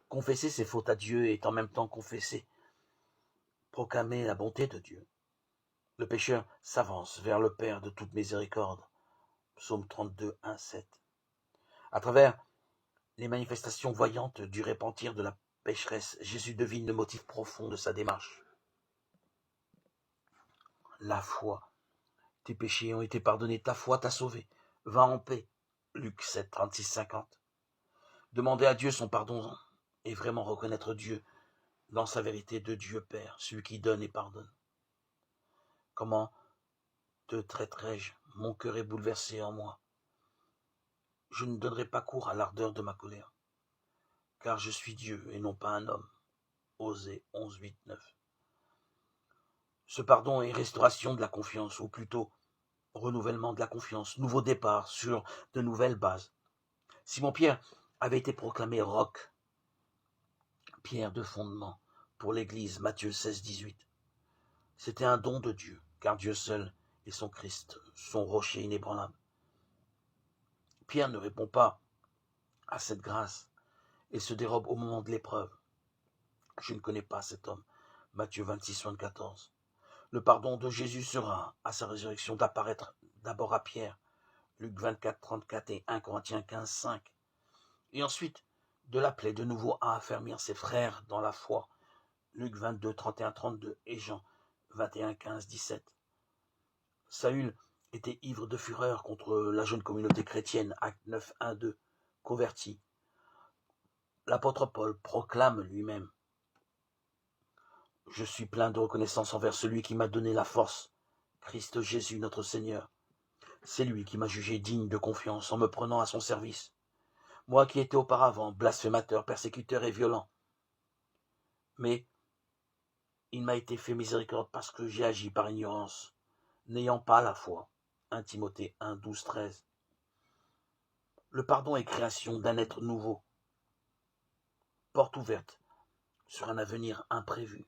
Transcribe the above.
Confesser ses fautes à Dieu est en même temps proclamer la bonté de Dieu. Le pécheur s'avance vers le Père de toute miséricorde. Psaume 32, 1, 7. À travers les manifestations voyantes du repentir de la pécheresse, Jésus devine le motif profond de sa démarche. La foi. Tes péchés ont été pardonnés, ta foi t'a sauvé. Va en paix. Luc 7, 36, 50. Demander à Dieu son pardon et vraiment reconnaître Dieu dans sa vérité de Dieu Père, celui qui donne et pardonne. Comment te traiterai-je? Mon cœur est bouleversé en moi. Je ne donnerai pas cours à l'ardeur de ma colère, car je suis Dieu et non pas un homme. Osée 11, 8, 9. Ce pardon est restauration de la confiance, ou plutôt renouvellement de la confiance, nouveau départ sur de nouvelles bases. Simon-Pierre avait été proclamé roc, pierre de fondement pour l'Église, Matthieu 16, 18. C'était un don de Dieu, car Dieu seul est son Christ, son rocher inébranlable. Pierre ne répond pas à cette grâce et se dérobe au moment de l'épreuve. Je ne connais pas cet homme. Matthieu 26, 74. Le pardon de Jésus sera, à sa résurrection, d'apparaître d'abord à Pierre, Luc 24, 34 et 1 Corinthiens 15, 5. Et ensuite, de l'appeler de nouveau à affermir ses frères dans la foi, Luc 22, 31, 32 et Jean 21, 15, 17. Saül était ivre de fureur contre la jeune communauté chrétienne, Acte 9, 1, 2, converti. L'apôtre Paul proclame lui-même: je suis plein de reconnaissance envers celui qui m'a donné la force, Christ Jésus notre Seigneur. C'est lui qui m'a jugé digne de confiance en me prenant à son service. Moi qui étais auparavant blasphémateur, persécuteur et violent. Mais il m'a été fait miséricorde parce que j'ai agi par ignorance, n'ayant pas la foi. 1 Timothée 1, 12, 13. Le pardon est création d'un être nouveau. Porte ouverte sur un avenir imprévu.